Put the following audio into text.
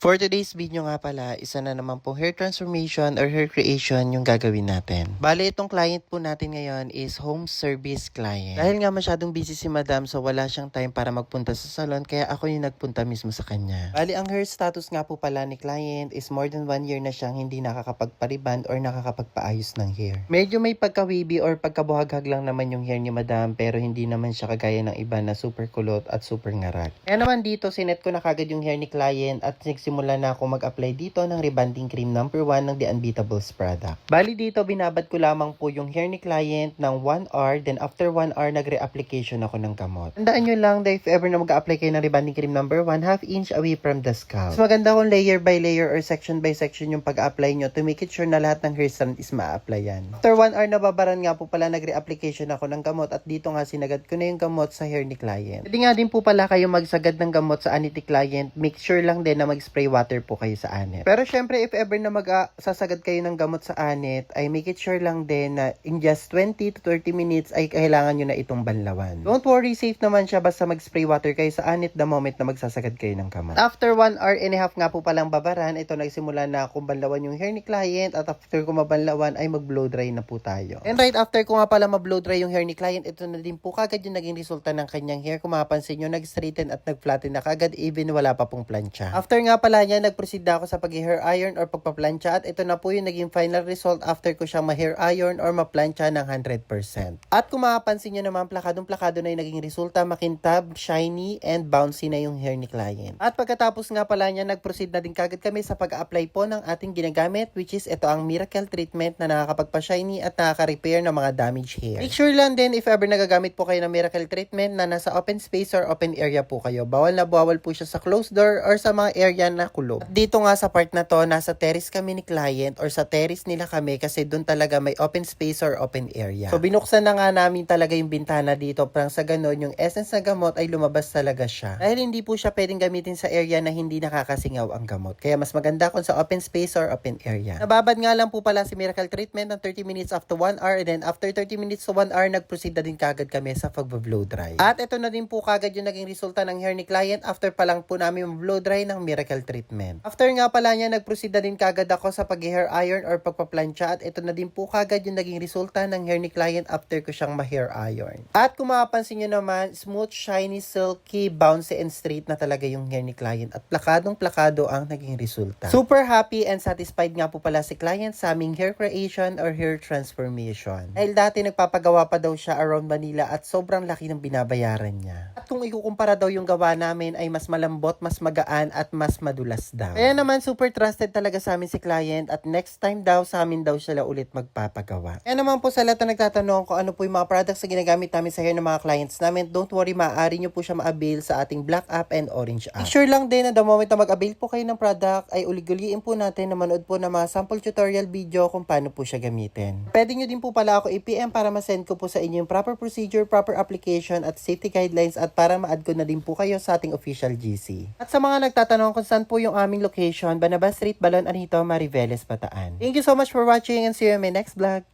For today's video nga pala, isa na naman po hair transformation or hair creation yung gagawin natin. Bale, itong client po natin ngayon is home service client. Dahil nga masyadong busy si madam, so wala siyang time para magpunta sa salon, kaya ako yung nagpunta mismo sa kanya. Bale, ang hair status nga po pala ni client is more than 1 year na siyang hindi nakakapagpariband or nakakapagpaayos ng hair. Medyo may pagka-wavy or pagkabuhaghag lang naman yung hair ni madam, pero hindi naman siya kagaya ng iba na super kulot at super ngarat. Kaya naman dito, sinet ko na kagad yung hair ni client at simula na ako mag-apply dito ng rebonding cream number 1 ng The Unbeatables product. Bali dito, binabad ko lamang po yung hair ni client ng 1 hour, then after 1 hour, nagre-application ako ng gamot. Tandaan nyo lang that if ever na mag-apply kayo ng rebonding cream number 1, half inch away from the scalp. Mas maganda kung layer by layer or section by section yung pag-apply nyo to make it sure na lahat ng hair strand is ma-applyan. After 1 hour, nababaran nga po pala, nagre-application ako ng gamot at dito nga sinagad ko na yung gamot sa hair ni client. Pwede nga din po pala kayo magsagad ng gamot sa anit ni client, make sure lang din na mag-spray water po kayo sa anit. Pero syempre, if ever na sasagad kayo ng gamot sa anit, ay make it sure lang din na in just 20 to 30 minutes ay kailangan nyo na itong banlawan. Don't worry, safe naman siya basta mag-spray water kayo sa anit the moment na magsasagad kayo ng gamot. After 1 hour and a half nga po palang babaran, ito nagsimula na akong banlawan yung hair ni client at after ko mabanlawan ay mag-blow dry na po tayo. And right after ko nga pala ma-blow dry yung hair ni client, ito na din po kagad yung naging resulta ng kanyang hair. Kung mapapansin nyo, nag-straighten at nag-flatten na kagad even wala pa pong plancha. After nga pala niya, nag-proceed na ako sa pag-hair iron or pagpa-plancha at ito na po yung naging final result after ko siyang ma-hair iron or ma-plancha ng 100%. At kung mapapansin nyo naman, plakadong-plakado na yung naging resulta, makintab, shiny, and bouncy na yung hair ni client. At pagkatapos nga pala niya, nag-proceed na din kagad kami sa pag-apply po ng ating ginagamit, which is ito ang Miracle Treatment na nakakapagpa-shiny at nakaka-repair ng mga damaged hair. Make sure lang din if ever nagagamit po kayo ng Miracle Treatment na nasa open space or open area po kayo. Bawal na bawal po siya sa closed door or sa mga area na kulob. At dito nga sa part na to, nasa terrace kami ni client or sa terrace nila kami kasi doon talaga may open space or open area. So binuksan na nga namin talaga yung bintana dito parang sa ganon yung essence na gamot ay lumabas talaga siya. Dahil hindi po siya pwedeng gamitin sa area na hindi nakakasingaw ang gamot. Kaya mas maganda kung sa open space or open area. Nababad nga lang po pala si Miracle Treatment ng 30 minutes after 1 hour and then after 30 minutes to 1 hour nag-proceed na din kagad kami sa pag-blow dry. At ito na din po kagad yung naging resulta ng hair ni client after pa lang po namin blow dry ng Miracle Treatment. After nga pala niya, nag-proceed na din kagad ako sa pag-hair iron or pagpa-plancha at ito na din po kagad yung naging resulta ng hair ni client after ko siyang ma-hair iron. At kung mapapansin nyo naman, smooth, shiny, silky, bouncy, and straight na talaga yung hair ni client at plakadong-plakado ang naging resulta. Super happy and satisfied nga po pala si client sa aming hair creation or hair transformation. Dahil dati nagpapagawa pa daw siya around Manila at sobrang laki ng binabayaran niya. At kung ikukumpara daw yung gawa namin ay mas malambot, mas magaan at mas madulas daw. Kaya naman super trusted talaga sa amin si client at next time daw sa amin daw sila ulit magpapagawa. Kaya naman po sa lahat na nagtatanong kung ano po yung mga products na ginagamit namin sa hair ng mga clients namin, don't worry, maaari nyo po siya ma-avail sa ating Black app and Orange app. Make sure lang din na the moment na mag-avail po kayo ng product ay ulig-uliin po natin na manood po ng mga sample tutorial video kung paano po siya gamitin. Pwede nyo din po pala ako i-PM para ma-send ko po sa inyo yung proper procedure, proper application at safety guidelines at para ma-add ko na din po kayo sa ating official GC. At sa mga nagtatanong kung saan po yung aming location, Banaba Street, Balon Anito, Mariveles, Bataan. Thank you so much for watching and see you in my next vlog.